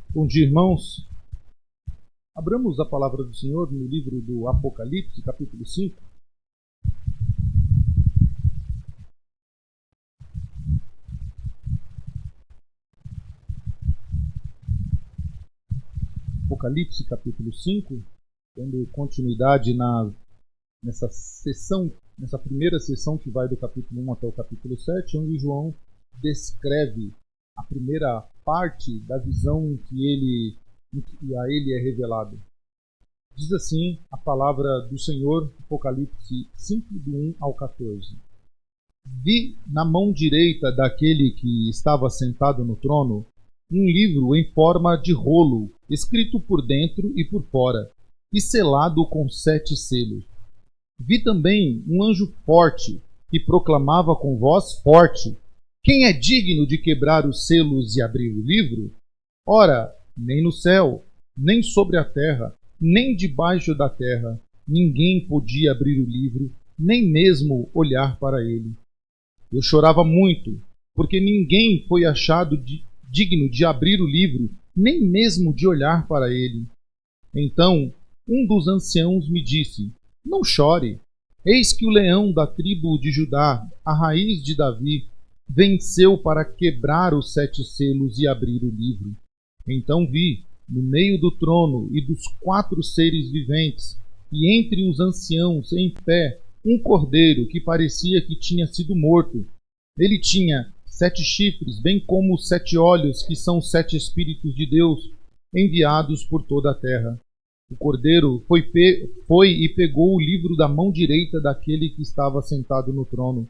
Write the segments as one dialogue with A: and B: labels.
A: Bom dia, irmãos. Abramos a palavra do Senhor no livro do Apocalipse, capítulo 5. Apocalipse, capítulo 5, dando continuidade nessa primeira sessão que vai do capítulo 1 até o capítulo 7, onde João descreve a primeira parte da visão que a ele é revelado. Diz assim a palavra do Senhor, Apocalipse 5, do 1 ao 14. Vi na mão direita daquele que estava sentado no trono um livro em forma de rolo, escrito por dentro e por fora, e selado com 7 selos. Vi também um anjo forte, que proclamava com voz forte: quem é digno de quebrar os selos e abrir o livro? Ora, nem no céu, nem sobre a terra, nem debaixo da terra, ninguém podia abrir o livro, nem mesmo olhar para ele. Eu chorava muito, porque ninguém foi achado digno de abrir o livro, nem mesmo de olhar para ele. Então, um dos anciãos me disse: não chore, eis que o leão da tribo de Judá, a raiz de Davi, venceu para quebrar os 7 selos e abrir o livro. Então vi, no meio do trono e dos 4 seres viventes, e entre os anciãos em pé, um cordeiro que parecia que tinha sido morto. Ele tinha 7 chifres, bem como os 7 olhos, que são 7 Espíritos de Deus, enviados por toda a terra. O cordeiro foi e pegou o livro da mão direita daquele que estava sentado no trono.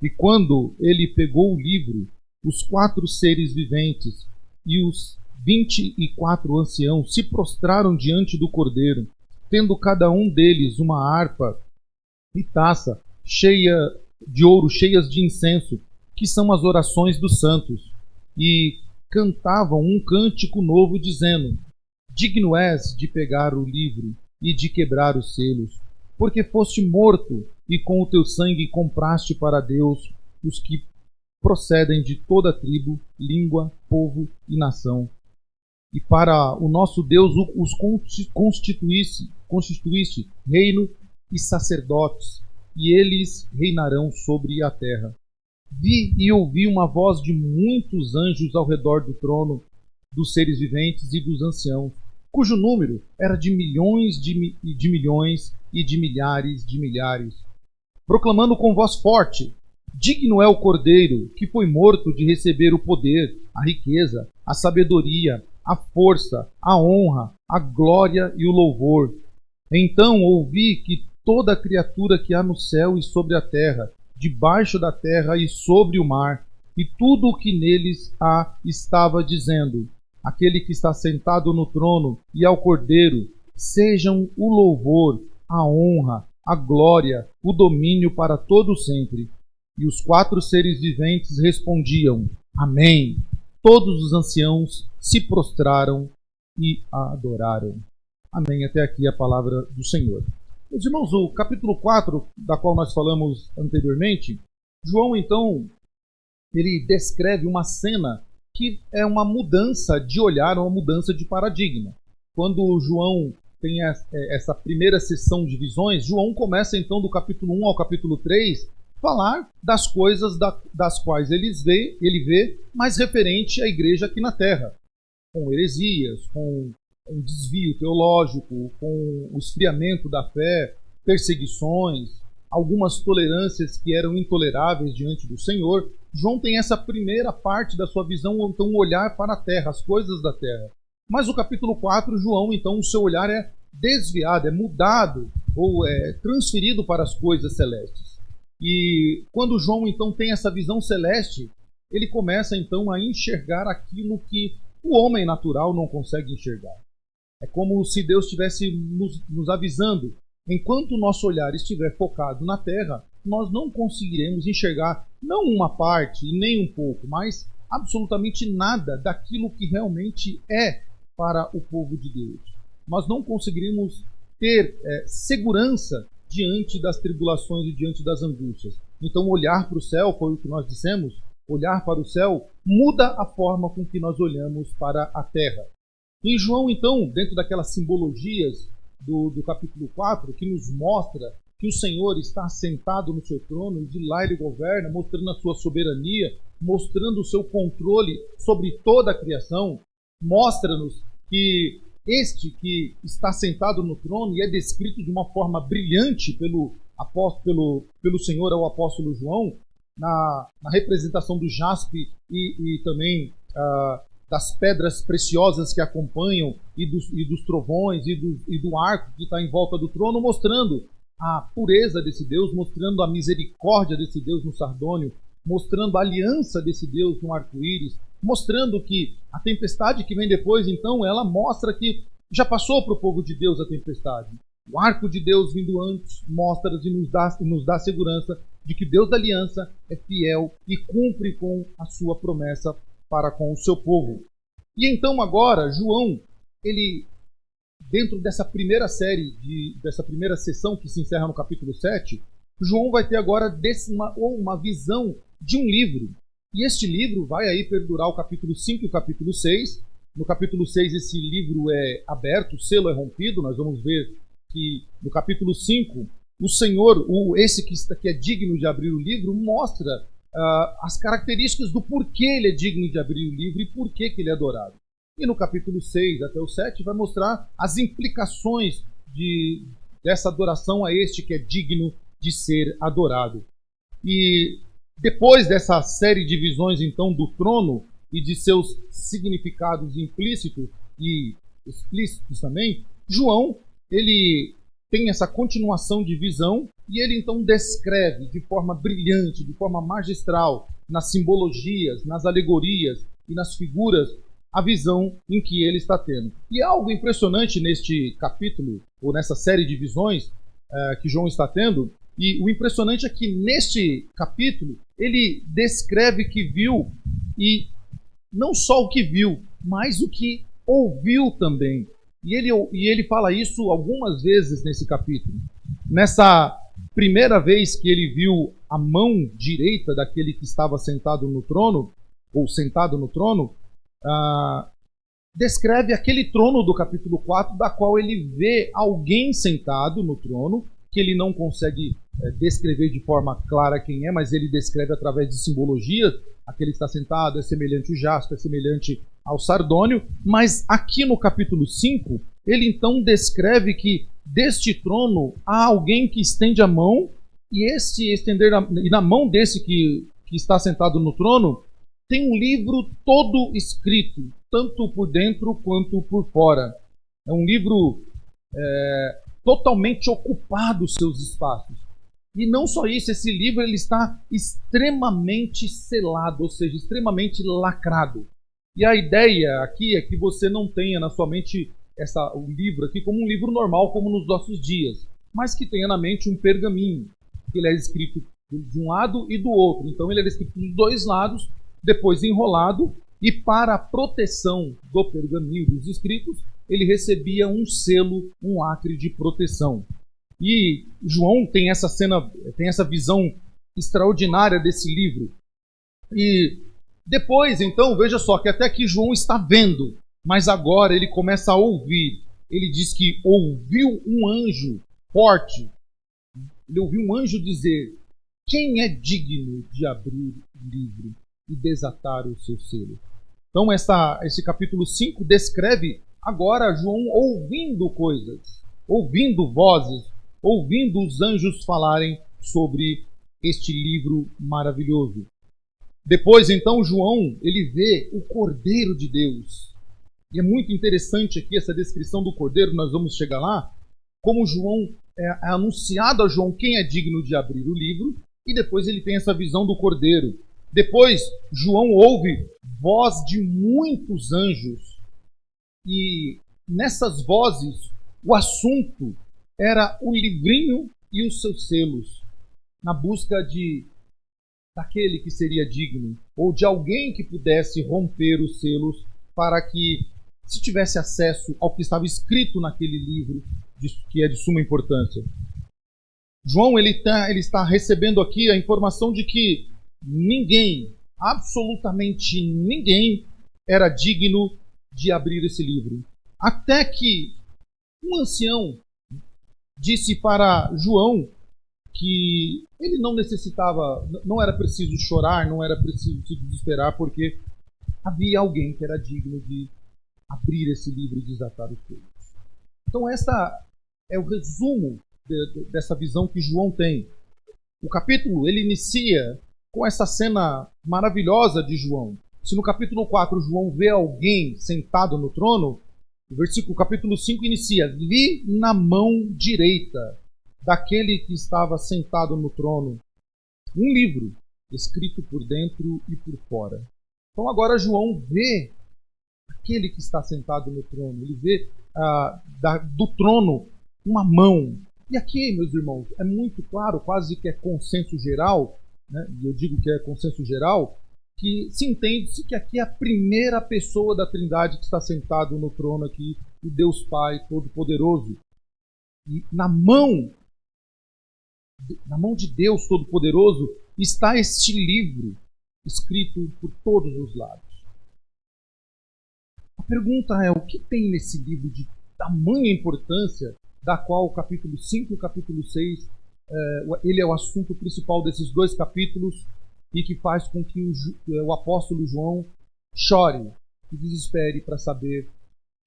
A: E quando ele pegou o livro, os 4 seres viventes e os 24 anciãos se prostraram diante do cordeiro, tendo cada um deles uma harpa e taça cheia de ouro, cheias de incenso, que são as orações dos santos, e cantavam um cântico novo, dizendo: digno és de pegar o livro e de quebrar os selos, porque foste morto, e com o teu sangue compraste para Deus os que procedem de toda tribo, língua, povo e nação. E para o nosso Deus os constituíste reino e sacerdotes, e eles reinarão sobre a terra. Vi e ouvi uma voz de muitos anjos ao redor do trono, dos seres viventes e dos anciãos, cujo número era de milhões de milhões e de milhares, proclamando com voz forte: digno é o Cordeiro que foi morto de receber o poder, a riqueza, a sabedoria, a força, a honra, a glória e o louvor. Então ouvi que toda criatura que há no céu e sobre a terra, debaixo da terra e sobre o mar, e tudo o que neles há, estava dizendo: aquele que está sentado no trono e ao Cordeiro, sejam o louvor, a honra, a glória, o domínio para todo sempre. E os 4 seres viventes respondiam: amém. Todos os anciãos se prostraram e a adoraram. Amém. Até aqui a palavra do Senhor. Meus irmãos, o capítulo 4, da qual nós falamos anteriormente, João, então, ele descreve uma cena que é uma mudança de olhar, uma mudança de paradigma. Quando João tem essa primeira sessão de visões, João começa então do capítulo 1 ao capítulo 3 falar das coisas das quais ele vê mais referente à igreja aqui na terra, com heresias, com um desvio teológico, com o esfriamento da fé, perseguições, algumas tolerâncias que eram intoleráveis diante do Senhor. João tem essa primeira parte da sua visão, então um olhar para a terra, as coisas da terra. Mas o capítulo 4, João, então, o seu olhar é desviado, é mudado, ou é transferido para as coisas celestes. E quando João, então, tem essa visão celeste, ele começa, então, a enxergar aquilo que o homem natural não consegue enxergar. É como se Deus estivesse nos avisando: enquanto o nosso olhar estiver focado na terra, nós não conseguiremos enxergar não uma parte e nem um pouco, mas absolutamente nada daquilo que realmente é para o povo de Deus. Nós não conseguiremos ter segurança diante das tribulações e diante das angústias. Então, olhar para o céu, foi o que nós dissemos, olhar para o céu muda a forma com que nós olhamos para a terra. Em João, então, dentro daquelas simbologias do capítulo 4, que nos mostra que o Senhor está sentado no seu trono e de lá ele governa, mostrando a sua soberania, mostrando o seu controle sobre toda a criação, mostra-nos que este que está sentado no trono e é descrito de uma forma brilhante pelo Senhor ao apóstolo João, na representação do jaspe e também das pedras preciosas que acompanham e dos trovões e do arco que está em volta do trono, mostrando a pureza desse Deus, mostrando a misericórdia desse Deus no sardônio, mostrando a aliança desse Deus no arco-íris, mostrando que a tempestade que vem depois, então, ela mostra que já passou para o povo de Deus a tempestade. O arco de Deus vindo antes mostra e nos dá segurança de que Deus da aliança é fiel e cumpre com a sua promessa para com o seu povo. E então agora, João, ele, dentro dessa primeira série, dessa primeira sessão que se encerra no capítulo 7, João vai ter agora uma visão de um livro. E este livro vai aí perdurar o capítulo 5 e o capítulo 6. No capítulo 6 esse livro é aberto, o selo é rompido. Nós vamos ver que no capítulo 5 o Senhor, esse que é digno de abrir o livro, mostra as características do porquê ele é digno de abrir o livro e por que ele é adorado. E no capítulo 6 até o 7 vai mostrar as implicações dessa adoração a este que é digno de ser adorado. E depois dessa série de visões, então, do trono e de seus significados implícitos e explícitos também, João, ele tem essa continuação de visão e ele, então, descreve de forma brilhante, de forma magistral, nas simbologias, nas alegorias e nas figuras, a visão em que ele está tendo. E é algo impressionante neste capítulo, ou nessa série de visões que João está tendo. E o impressionante é que neste capítulo ele descreve que viu, e não só o que viu, mas o que ouviu também. E ele fala isso algumas vezes nesse capítulo. Nessa primeira vez que ele viu a mão direita daquele que estava sentado no trono, ou sentado no trono, descreve aquele trono do capítulo 4, da qual ele vê alguém sentado no trono, que ele não consegue descrever de forma clara quem é, mas ele descreve através de simbologias. Aquele que está sentado é semelhante ao jaspe, é semelhante ao sardônio, mas aqui no capítulo 5, ele então descreve que deste trono há alguém que estende a mão, e e na mão desse que está sentado no trono tem um livro todo escrito, tanto por dentro quanto por fora. É um livro totalmente ocupado os seus espaços. E não só isso, esse livro ele está extremamente selado, ou seja, extremamente lacrado. E a ideia aqui é que você não tenha na sua mente o livro aqui como um livro normal, como nos nossos dias, mas que tenha na mente um pergaminho, que ele é escrito de um lado e do outro. Então ele é escrito dos dois lados, depois enrolado, e para a proteção do pergaminho dos escritos, ele recebia um selo, um lacre de proteção. E João tem essa visão extraordinária desse livro. E depois, então, veja só que até aqui João está vendo, mas agora ele começa a ouvir. Ele diz que ouviu um anjo forte. Ele ouviu um anjo dizer: quem é digno de abrir o livro e desatar o seu selo? Então esse capítulo 5 descreve agora João ouvindo coisas, ouvindo vozes, ouvindo os anjos falarem sobre este livro maravilhoso. Depois, então, João, ele vê o Cordeiro de Deus. E é muito interessante aqui essa descrição do Cordeiro, nós vamos chegar lá, como João é anunciado a João quem é digno de abrir o livro, e depois ele tem essa visão do Cordeiro. Depois, João ouve voz de muitos anjos, e nessas vozes, o assunto era o livrinho e os seus selos, na busca daquele que seria digno, ou de alguém que pudesse romper os selos para que se tivesse acesso ao que estava escrito naquele livro, que é de suma importância. João ele está recebendo aqui a informação de que ninguém, absolutamente ninguém, era digno de abrir esse livro. até que um ancião disse para João que ele não necessitava, não era preciso chorar, não era preciso se desesperar, porque havia alguém que era digno de abrir esse livro e desatar os selos. Então esta é o resumo dessa visão que João tem. O capítulo, ele inicia com essa cena maravilhosa de João. Se no capítulo 4 João vê alguém sentado no trono, o capítulo 5 inicia: vi na mão direita daquele que estava sentado no trono um livro escrito por dentro e por fora. Então agora João vê aquele que está sentado no trono, ele vê do trono uma mão. E aqui, meus irmãos, é muito claro, quase que é consenso geral, né? E eu digo que é consenso geral, que se entende-se que aqui é a primeira pessoa da Trindade que está sentado no trono aqui, o Deus Pai Todo-Poderoso. E na mão de Deus Todo-Poderoso está este livro, escrito por todos os lados. A pergunta é, o que tem nesse livro de tamanha importância, da qual o capítulo 5 e o capítulo 6, ele é o assunto principal desses dois capítulos, e que faz com que o apóstolo João chore e desespere para saber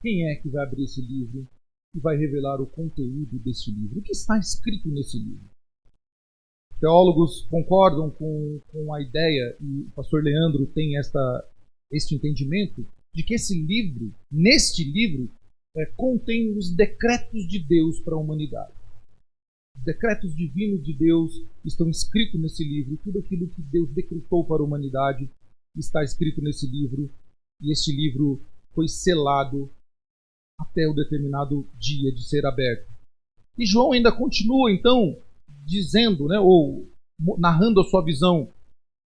A: quem é que vai abrir esse livro e vai revelar o conteúdo desse livro. O que está escrito nesse livro? Teólogos concordam com a ideia, e o pastor Leandro tem este entendimento, de que neste livro, contém os decretos de Deus para a humanidade. Os decretos divinos de Deus estão escritos nesse livro. Tudo aquilo que Deus decretou para a humanidade está escrito nesse livro. E este livro foi selado até o determinado dia de ser aberto. E João ainda continua, então, dizendo, né, ou narrando a sua visão,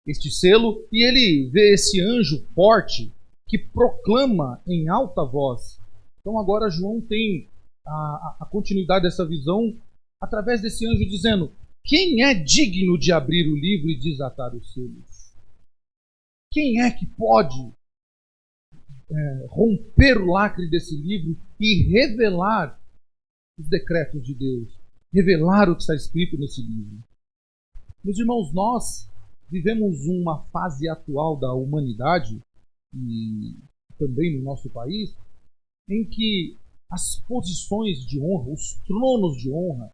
A: este selo, e ele vê esse anjo forte que proclama em alta voz. Então agora João tem a continuidade dessa visão através desse anjo dizendo: quem é digno de abrir o livro e desatar os selos? Quem é que pode romper o lacre desse livro e revelar os decretos de Deus? Revelar o que está escrito nesse livro? Meus irmãos, nós vivemos uma fase atual da humanidade, e também no nosso país, em que as posições de honra, os tronos de honra,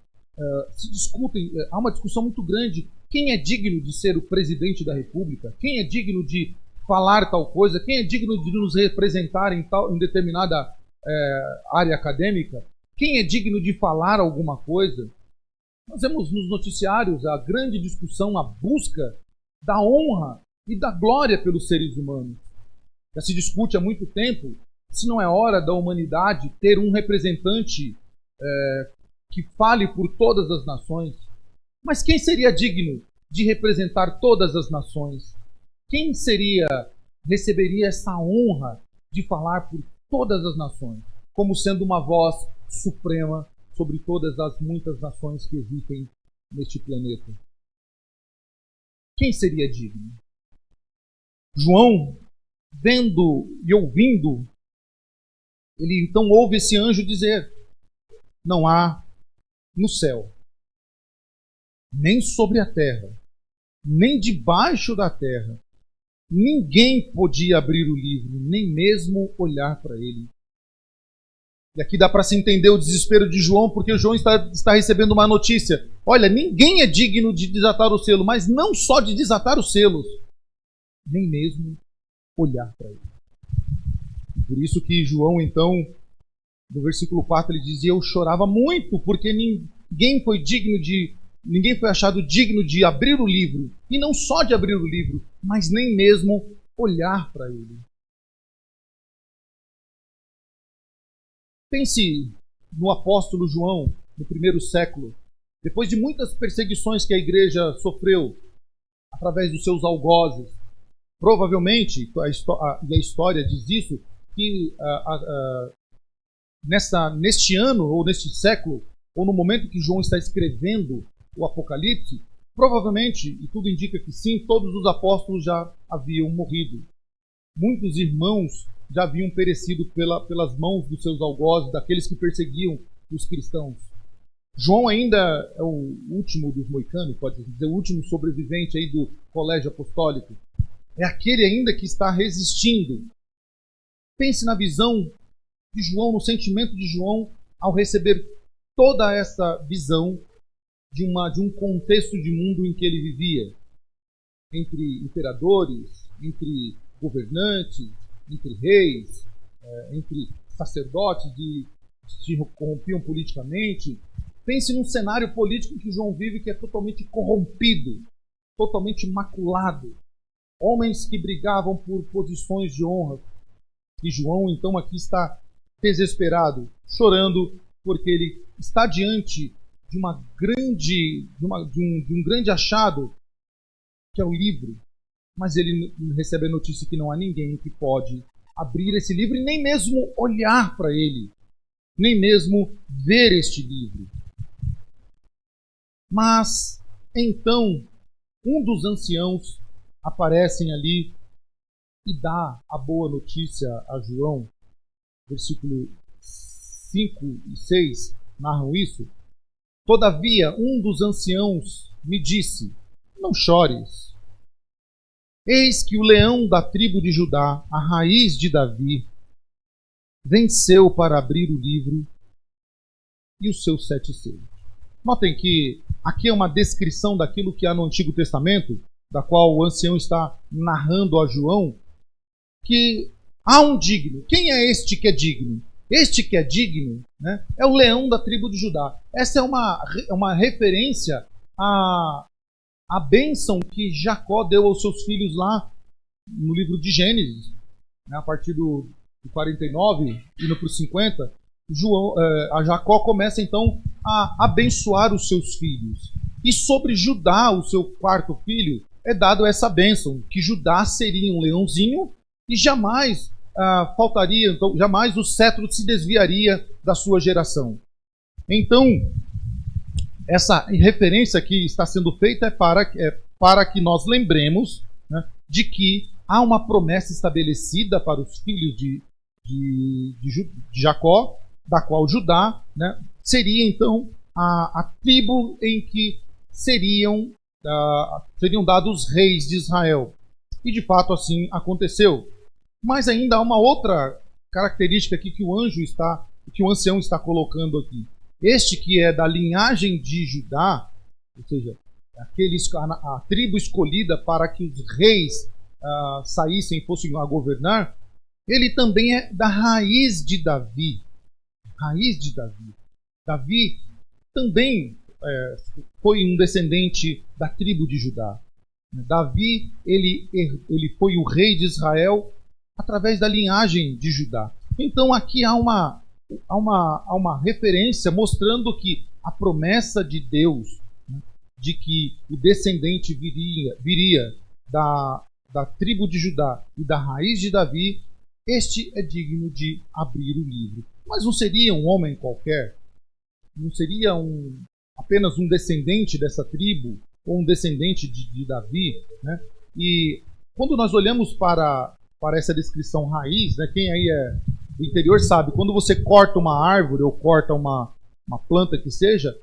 A: se discutem. Há uma discussão muito grande: quem é digno de ser o presidente da República? Quem é digno de falar tal coisa? Quem é digno de nos representar em determinada área acadêmica? Quem é digno de falar alguma coisa? Nós vemos nos noticiários a grande discussão, a busca da honra e da glória pelos seres humanos. Já se discute há muito tempo se não é hora da humanidade ter um representante que fale por todas as nações. Mas quem seria digno de representar todas as nações? Quem receberia essa honra de falar por todas as nações, como sendo uma voz suprema sobre todas as muitas nações que existem neste planeta? Quem seria digno? João, vendo e ouvindo, ele então ouve esse anjo dizer: não há no céu, nem sobre a terra, nem debaixo da terra, ninguém podia abrir o livro, nem mesmo olhar para ele. E aqui dá para se entender o desespero de João, porque João está recebendo uma notícia: olha, ninguém é digno de desatar o selo, mas não só de desatar os selos, nem mesmo olhar para ele. Por isso que João, então, no versículo 4, ele dizia: eu chorava muito, porque ninguém foi achado digno de abrir o livro, e não só de abrir o livro, mas nem mesmo olhar para ele. Pense no apóstolo João, no primeiro século, depois de muitas perseguições que a igreja sofreu através dos seus algozes. Provavelmente, e a história diz isso, que neste ano, ou neste século, ou no momento que João está escrevendo o Apocalipse, provavelmente, e tudo indica que sim, todos os apóstolos já haviam morrido. Muitos irmãos já haviam perecido pelas mãos dos seus algozes, daqueles que perseguiam os cristãos. João ainda é o último dos moicanos, pode dizer, o último sobrevivente aí do colégio apostólico. É aquele ainda que está resistindo. Pense na visão de João, no sentimento de João, ao receber toda essa visão de um contexto de mundo em que ele vivia. Entre imperadores, entre governantes, entre reis, entre sacerdotes que se corrompiam politicamente. Pense num cenário político que João vive que é totalmente corrompido, totalmente maculado. Homens que brigavam por posições de honra. E João, então, aqui está desesperado, chorando, porque ele está diante de um grande achado, que é o livro. Mas ele recebe a notícia que não há ninguém que pode abrir esse livro e nem mesmo olhar para ele, nem mesmo ver este livro. Mas, então, um dos anciãos aparece ali e dá a boa notícia a João. Versículo 5 e 6 narram isso. Todavia, um dos anciãos me disse: não chores. Eis que o leão da tribo de Judá, a raiz de Davi, venceu para abrir o livro e os seus 7 selos. Notem que aqui é uma descrição daquilo que há no Antigo Testamento, da qual o ancião está narrando a João, que há um digno. Quem é este que é digno? Este que é digno, né, é o leão da tribo de Judá. Essa é uma referência à bênção que Jacó deu aos seus filhos lá no livro de Gênesis, né, a partir do 49, indo para o 50. A Jacó começa então a abençoar os seus filhos. E sobre Judá, o seu quarto filho, é dado essa bênção, que Judá seria um leãozinho e jamais faltaria, então, jamais o cetro se desviaria da sua geração. Então, essa referência que está sendo feita é para que nós lembremos, né, de que há uma promessa estabelecida para os filhos de Jacó, da qual Judá, né, seria então a tribo em que seriam dados os reis de Israel. E de fato assim aconteceu. Mas ainda há uma outra característica aqui que o ancião está colocando aqui. Este que é da linhagem de Judá, ou seja, a tribo escolhida para que os reis saíssem e fossem a governar, ele também é da raiz de Davi. Raiz de Davi. Davi também foi um descendente da tribo de Judá. Davi, ele foi o rei de Israel através da linhagem de Judá. Então aqui há uma referência mostrando que a promessa de Deus, né, de que o descendente viria da tribo de Judá e da raiz de Davi, este é digno de abrir o livro. Mas não seria um homem qualquer, não seria apenas um descendente dessa tribo, ou um descendente de Davi, né? E quando nós olhamos para essa descrição raiz, né, quem aí é do interior sabe, quando você corta uma árvore ou corta uma planta que seja,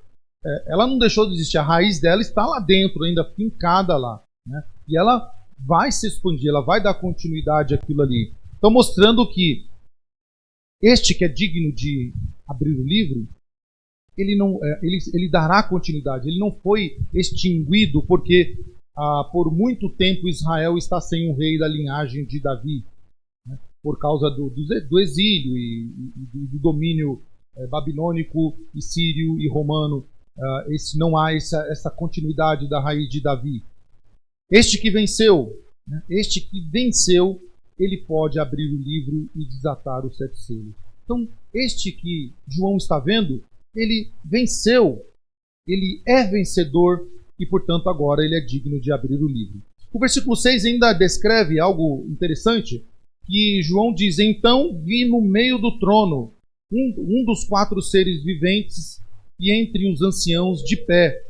A: ela não deixou de existir, a raiz dela está lá dentro, ainda fincada lá, né? E ela vai se expandir, ela vai dar continuidade àquilo ali. Então mostrando que este que é digno de abrir o livro, ele dará continuidade, ele não foi extinguido porque por muito tempo Israel está sem um rei da linhagem de Davi, né, por causa do exílio e do domínio babilônico e sírio e romano. Não há essa continuidade da raiz de Davi. Este que venceu, né, ele pode abrir o livro e desatar os 7 selos. Então, este que João está vendo, ele venceu, ele é vencedor e, portanto, agora ele é digno de abrir o livro. O versículo 6 ainda descreve algo interessante, que João diz: então vi no meio do trono um dos 4 seres viventes e entre os anciãos de pé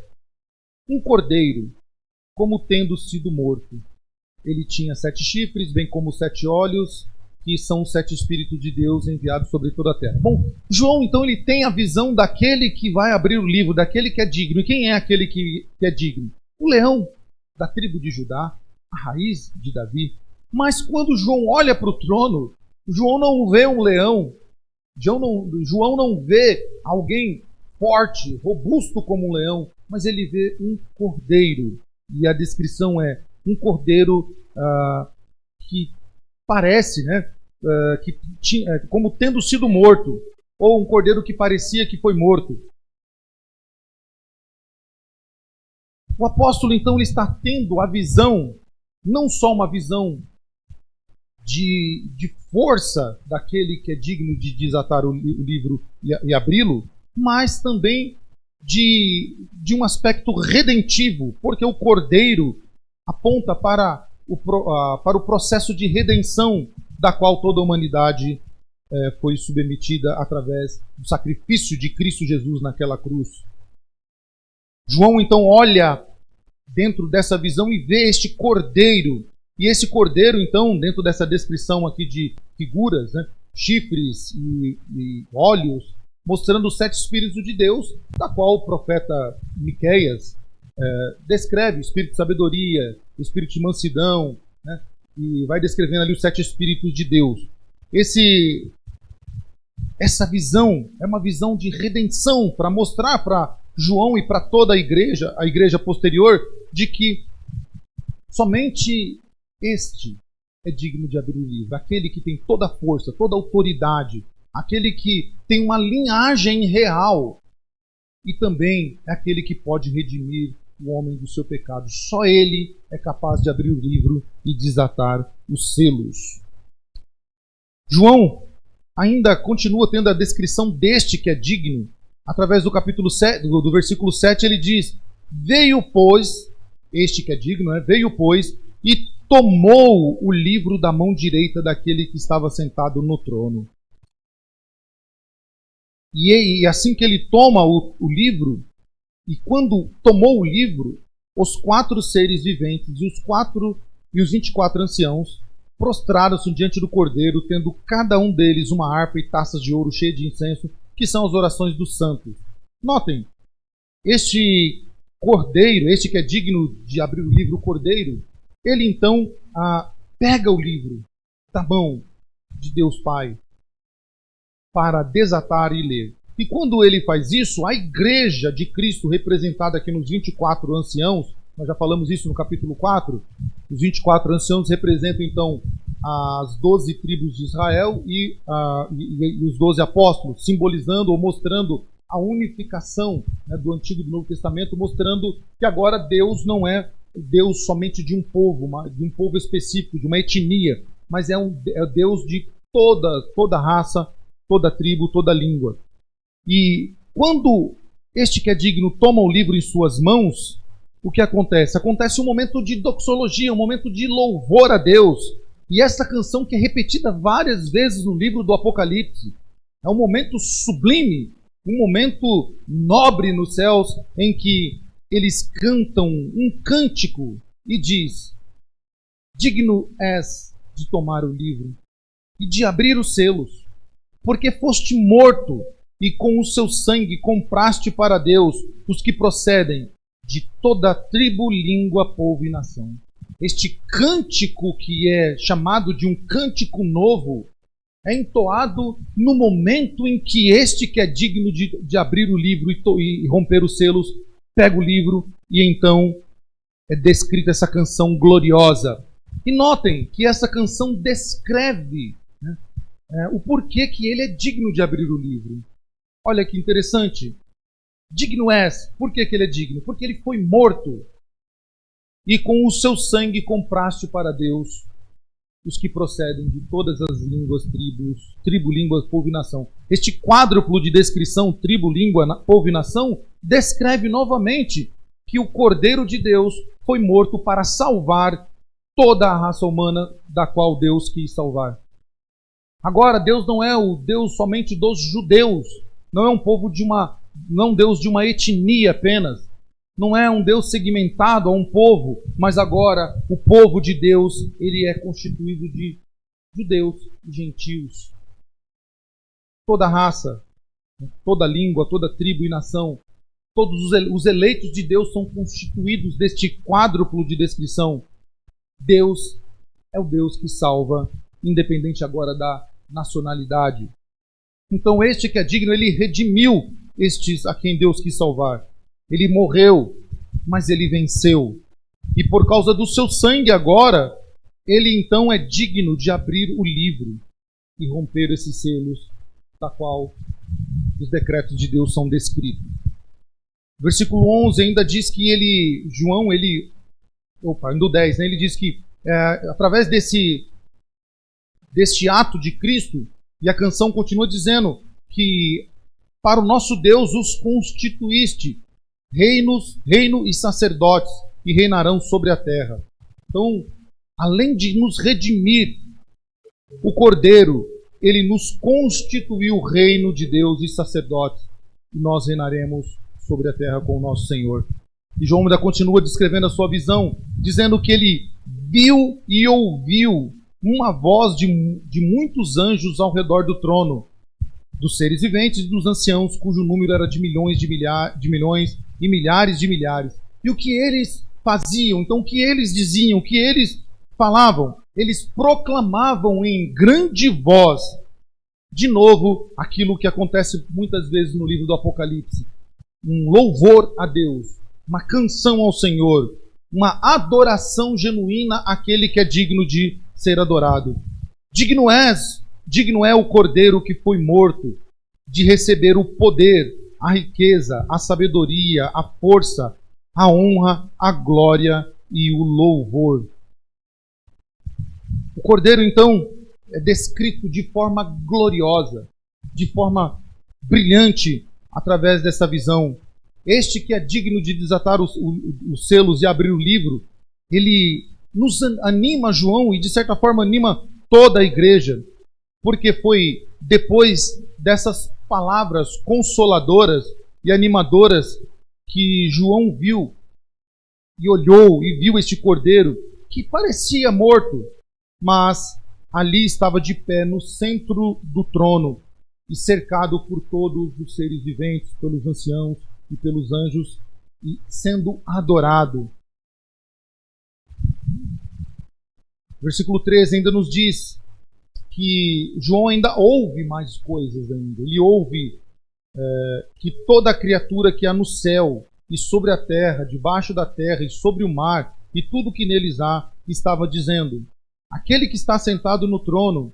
A: um cordeiro, como tendo sido morto. Ele tinha 7 chifres, bem como 7 olhos, que são os 7 Espíritos de Deus enviados sobre toda a terra. Bom, João, então, ele tem a visão daquele que vai abrir o livro, daquele que é digno. E quem é aquele que é digno? O leão da tribo de Judá, a raiz de Davi. Mas quando João olha para o trono, João não vê um leão, João não vê alguém forte, robusto como um leão, mas ele vê um cordeiro. E a descrição é um cordeiro que parece, que tinha, como tendo sido morto, ou um cordeiro que parecia que foi morto. O apóstolo, então, ele está tendo a visão, não só uma visão de força daquele que é digno de desatar o livro e abri-lo, mas também de um aspecto redentivo, porque o cordeiro aponta para o processo de redenção da qual toda a humanidade foi submetida através do sacrifício de Cristo Jesus naquela cruz. João então olha dentro dessa visão e vê este cordeiro. E esse cordeiro, então, dentro dessa descrição aqui de figuras, chifres e olhos, mostrando os 7 Espíritos de Deus, da qual o profeta Miqueias descreve: o Espírito de sabedoria, o Espírito de mansidão, e vai descrevendo ali os 7 Espíritos de Deus. Essa visão é uma visão de redenção para mostrar para João e para toda a igreja posterior, de que somente este é digno de abrir o livro, aquele que tem toda a força, toda a autoridade, aquele que tem uma linhagem real, e também é aquele que pode redimir o homem do seu pecado. Só ele é capaz de abrir o livro e desatar os selos. João ainda continua tendo a descrição deste que é digno. Através do capítulo 7, do versículo 7, ele diz: veio, pois, este que é digno, veio, pois, e tomou o livro da mão direita daquele que estava sentado no trono. E assim que ele toma o livro, e quando tomou o livro, os 4 seres viventes e os 24 anciãos prostraram-se diante do cordeiro, tendo cada um deles uma harpa e taças de ouro cheias de incenso, que são as orações dos santos. Notem, este cordeiro, este que é digno de abrir o livro, o cordeiro, ele então pega o livro da mão de Deus Pai para desatar e ler. E quando ele faz isso, a igreja de Cristo, representada aqui nos 24 anciãos, nós já falamos isso no capítulo 4, os 24 anciãos representam então as 12 tribos de Israel e os 12 apóstolos, simbolizando ou mostrando a unificação do Antigo e do Novo Testamento, mostrando que agora Deus não é Deus somente de um povo específico, de uma etnia, mas é Deus de toda raça, toda tribo, toda língua. E quando este que é digno toma o livro em suas mãos, o que acontece? Acontece um momento de doxologia, um momento de louvor a Deus. E essa canção que é repetida várias vezes no livro do Apocalipse, é um momento sublime, um momento nobre nos céus, em que eles cantam um cântico e diz: digno és de tomar o livro e de abrir os selos, porque foste morto e com o seu sangue compraste para Deus os que procedem de toda tribo, língua, povo e nação. Este cântico, que é chamado de um cântico novo, é entoado no momento em que este que é digno de abrir o livro e romper os selos, pega o livro, e então é descrita essa canção gloriosa. E notem que essa canção descreve o porquê que ele é digno de abrir o livro. Olha que interessante. Digno és. Por que ele é digno? Porque ele foi morto. E com o seu sangue compraste para Deus os que procedem de todas as línguas, tribo, língua, povo e nação. Este quádruplo de descrição, tribo, língua, povo e nação, descreve novamente que o Cordeiro de Deus foi morto para salvar toda a raça humana da qual Deus quis salvar. Agora, Deus não é o Deus somente dos judeus, não é não um Deus de uma etnia apenas, não é um Deus segmentado a um povo, mas agora o povo de Deus, ele é constituído de judeus e gentios, toda raça, toda língua, toda tribo e nação. Todos os eleitos de Deus são constituídos deste quádruplo de descrição. Deus é o Deus que salva, independente agora da nacionalidade. Então este que é digno, ele redimiu estes a quem Deus quis salvar. Ele morreu, mas ele venceu. E por causa do seu sangue agora, ele então é digno de abrir o livro e romper esses selos, da qual os decretos de Deus são descritos. Versículo 11 ainda diz que João, no 10, né, ele diz que através deste ato de Cristo, e a canção continua dizendo que para o nosso Deus os constituíste reino e sacerdotes, que reinarão sobre a terra. Então, além de nos redimir, o Cordeiro, ele nos constituiu reino de Deus e sacerdotes, e nós reinaremos sobre a terra com o nosso Senhor. E João ainda continua descrevendo a sua visão, dizendo que ele viu e ouviu uma voz de muitos anjos ao redor do trono, dos seres viventes e dos anciãos, cujo número era de milhões de milhões e milhares de milhares. E o que eles faziam, então o que eles diziam, o que eles falavam, eles proclamavam em grande voz, de novo, aquilo que acontece muitas vezes no livro do Apocalipse, um louvor a Deus, uma canção ao Senhor, uma adoração genuína àquele que é digno de ser adorado. Digno é o Cordeiro que foi morto de receber o poder, a riqueza, a sabedoria, a força, a honra, a glória e o louvor. O Cordeiro, então, é descrito de forma gloriosa, de forma brilhante, através dessa visão. Este que é digno de desatar os selos e abrir o livro, ele nos anima, João, e de certa forma anima toda a igreja, porque foi depois dessas palavras consoladoras e animadoras que João viu e olhou e viu este Cordeiro que parecia morto, mas ali estava de pé no centro do trono e cercado por todos os seres viventes, pelos anciãos e pelos anjos, e sendo adorado. Versículo 13 ainda nos diz que João ainda ouve mais coisas ainda. Ele ouve que toda criatura que há no céu e sobre a terra, debaixo da terra e sobre o mar, e tudo que neles há, estava dizendo: aquele que está sentado no trono,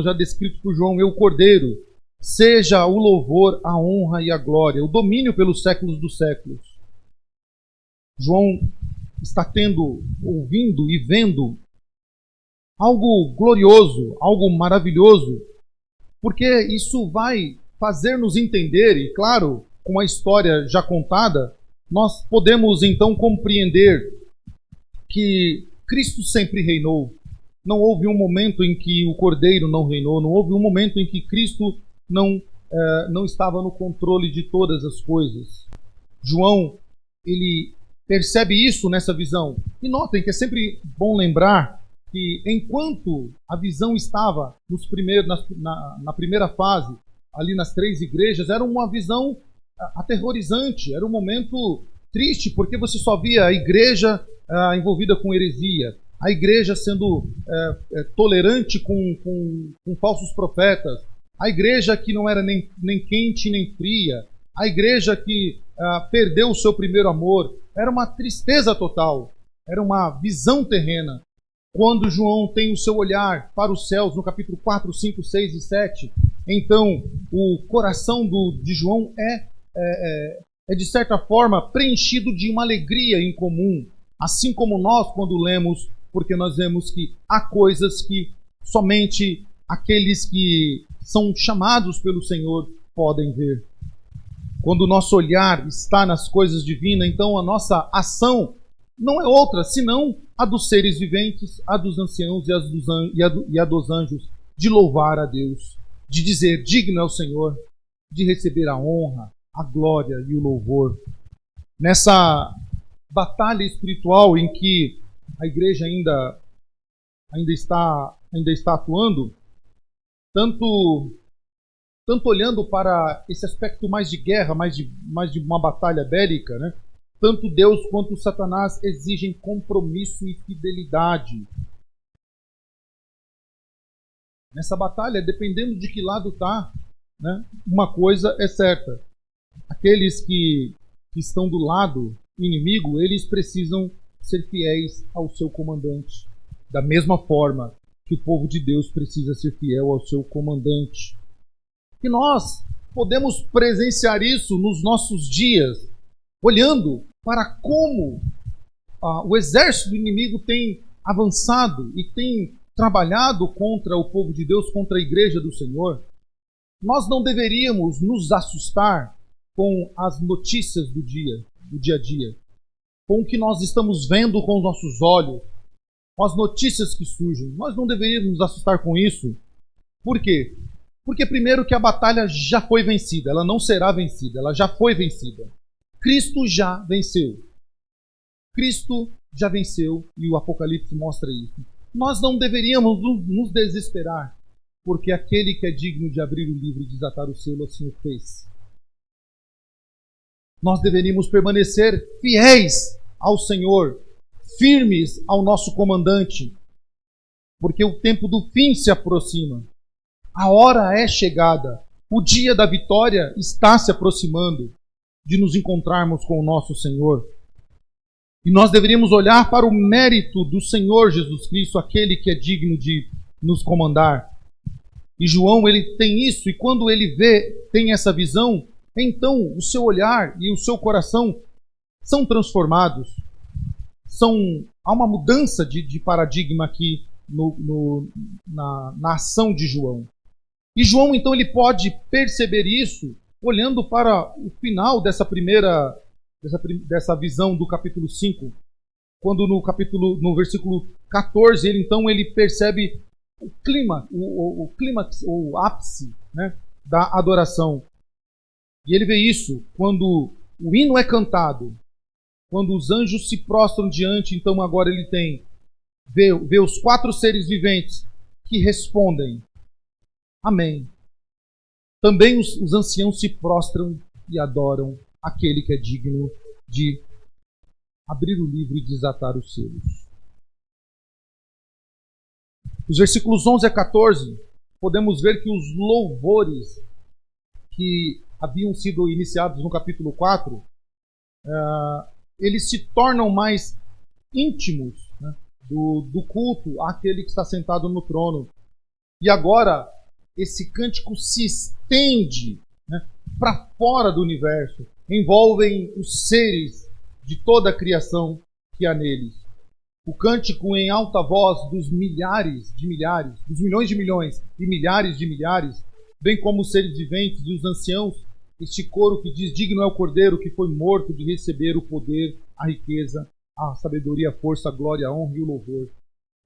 A: já descrito por João, é o Cordeiro, seja o louvor, a honra e a glória, o domínio pelos séculos dos séculos. João está ouvindo e vendo algo glorioso, algo maravilhoso, porque isso vai fazer-nos entender, e claro, com a história já contada, nós podemos então compreender que Cristo sempre reinou. Não houve um momento em que o Cordeiro não reinou, não houve um momento em que Cristo não estava no controle de todas as coisas. João, ele percebe isso nessa visão. E notem que é sempre bom lembrar que enquanto a visão estava na primeira fase, ali nas 3 igrejas, era uma visão aterrorizante, era um momento triste, porque você só via a igreja envolvida com heresia, a igreja sendo tolerante com falsos profetas, a igreja que não era nem quente nem fria, a igreja que perdeu o seu primeiro amor. Era uma tristeza total, era uma visão terrena. Quando João tem o seu olhar para os céus, no capítulo 4, 5, 6 e 7, então o coração de João é de certa forma preenchido de uma alegria incomum, assim como nós quando lemos, porque nós vemos que há coisas que somente aqueles que são chamados pelo Senhor podem ver. Quando o nosso olhar está nas coisas divinas, então a nossa ação não é outra senão a dos seres viventes, a dos anciãos e a dos anjos, de louvar a Deus, de dizer: digno é o Senhor, de receber a honra, a glória e o louvor. Nessa batalha espiritual em que a igreja ainda ainda está atuando, tanto olhando para esse aspecto mais de guerra, mais de uma batalha bélica, né? Tanto Deus quanto Satanás exigem compromisso e fidelidade. Nessa batalha, dependendo de que lado está, né? Uma coisa é certa: aqueles que estão do lado inimigo, eles precisam ser fiéis ao seu comandante, da mesma forma que o povo de Deus precisa ser fiel ao seu comandante. E nós podemos presenciar isso nos nossos dias, olhando para como o exército do inimigo tem avançado e tem trabalhado contra o povo de Deus, contra a igreja do Senhor. Nós não deveríamos nos assustar com as notícias do dia a dia, com o que nós estamos vendo com os nossos olhos, com as notícias que surgem. Nós não deveríamos nos assustar com isso. Por quê? Porque primeiro que a batalha já foi vencida, ela não será vencida, ela já foi vencida. Cristo já venceu. Cristo já venceu e o Apocalipse mostra isso. Nós não deveríamos nos desesperar, porque aquele que é digno de abrir o livro e desatar o selo assim o fez. Nós deveríamos permanecer fiéis ao Senhor, firmes ao nosso comandante, porque o tempo do fim se aproxima. A hora é chegada. O dia da vitória está se aproximando de nos encontrarmos com o nosso Senhor. E nós deveríamos olhar para o mérito do Senhor Jesus Cristo, aquele que é digno de nos comandar. E João, ele tem isso, e quando ele tem essa visão, então o seu olhar e o seu coração são transformados. Há uma mudança de paradigma aqui na ação de João. E João, então, ele pode perceber isso olhando para o final dessa visão do capítulo 5, quando no versículo 14, ele percebe o clímax, o ápice, né, da adoração. E ele vê isso quando o hino é cantado, quando os anjos se prostram diante, então agora ele vê os 4 seres viventes que respondem: Amém. Também os anciãos se prostram e adoram aquele que é digno de abrir o livro e desatar os selos. Os versículos 11 a 14, podemos ver que os louvores que haviam sido iniciados no capítulo 4, eles se tornam mais íntimos, né, do culto àquele que está sentado no trono. E agora, esse cântico se estende, né, para fora do universo, envolvem os seres de toda a criação que há neles. O cântico em alta voz dos milhares de milhares, dos milhões de milhões e milhares de milhares, bem como os seres viventes e os anciãos, este coro que diz: digno é o Cordeiro que foi morto de receber o poder, a riqueza, a sabedoria, a força, a glória, a honra e o louvor.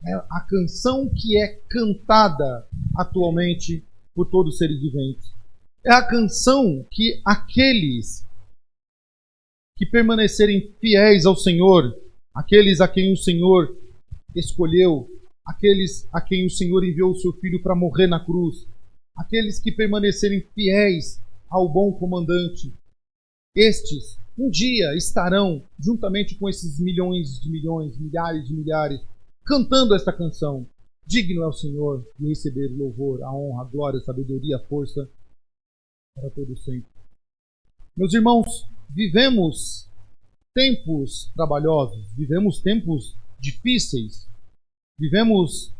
A: É a canção que é cantada atualmente por todos os seres viventes. É a canção que aqueles que permanecerem fiéis ao Senhor, aqueles a quem o Senhor escolheu, aqueles a quem o Senhor enviou o seu Filho para morrer na cruz, aqueles que permanecerem fiéis ao bom comandante, estes um dia estarão juntamente com esses milhões de milhões, milhares de milhares, cantando esta canção: digno é o Senhor de receber o louvor, a honra, a glória, a sabedoria, a força para todo sempre. Meus irmãos, vivemos tempos trabalhosos, vivemos tempos difíceis, vivemos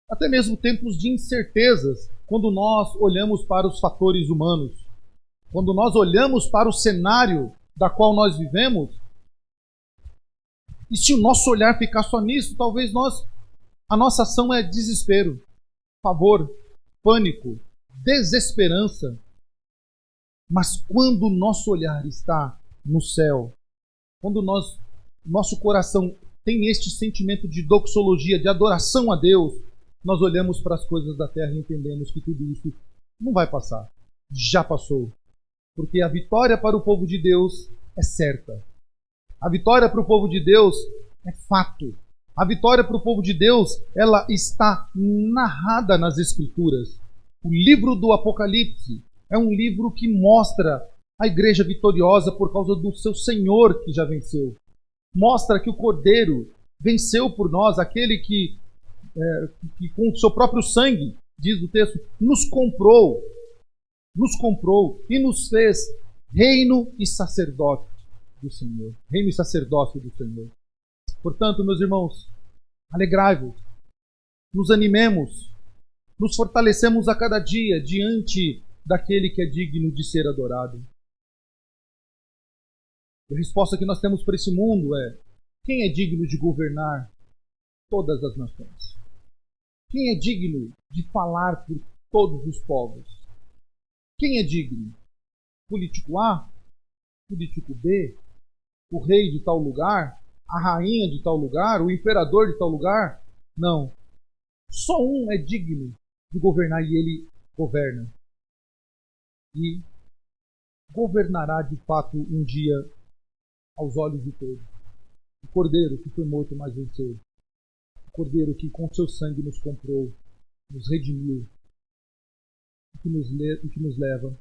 A: até mesmo tempos de incertezas quando nós olhamos para os fatores humanos, quando nós olhamos para o cenário da qual nós vivemos. E se o nosso olhar ficar só nisso, talvez a nossa ação é desespero, pavor, pânico, desesperança. Mas quando o nosso olhar está no céu, quando nosso coração tem este sentimento de doxologia, de adoração a Deus, nós olhamos para as coisas da terra e entendemos que tudo isso não vai passar. Já passou. Porque a vitória para o povo de Deus é certa. A vitória para o povo de Deus é fato. A vitória para o povo de Deus, ela está narrada nas Escrituras. O livro do Apocalipse é um livro que mostra a igreja vitoriosa por causa do seu Senhor que já venceu. Mostra que o Cordeiro venceu por nós, aquele que com o seu próprio sangue, diz o texto, nos comprou e nos fez reino e sacerdote do Senhor. Reino e sacerdócio do Senhor. Portanto, meus irmãos, alegrai-vos, nos animemos, nos fortalecemos a cada dia diante daquele que é digno de ser adorado. A resposta que nós temos para esse mundo é: quem é digno de governar todas as nações? Quem é digno de falar por todos os povos? Quem é digno? Político A? Político B? O rei de tal lugar? A rainha de tal lugar? O imperador de tal lugar? Não. Só um é digno de governar e ele governa. E governará de fato um dia aos olhos de todos. O Cordeiro que foi morto, mas venceu. O Cordeiro que com seu sangue nos comprou, nos redimiu e que nos leva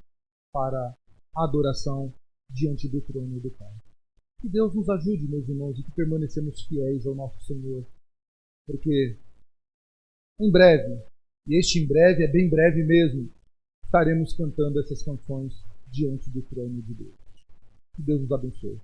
A: para a adoração diante do trono do Pai. Que Deus nos ajude, meus irmãos, e que permanecemos fiéis ao nosso Senhor. Porque em breve, e este em breve é bem breve mesmo, estaremos cantando essas canções diante do trono de Deus. Que Deus nos abençoe.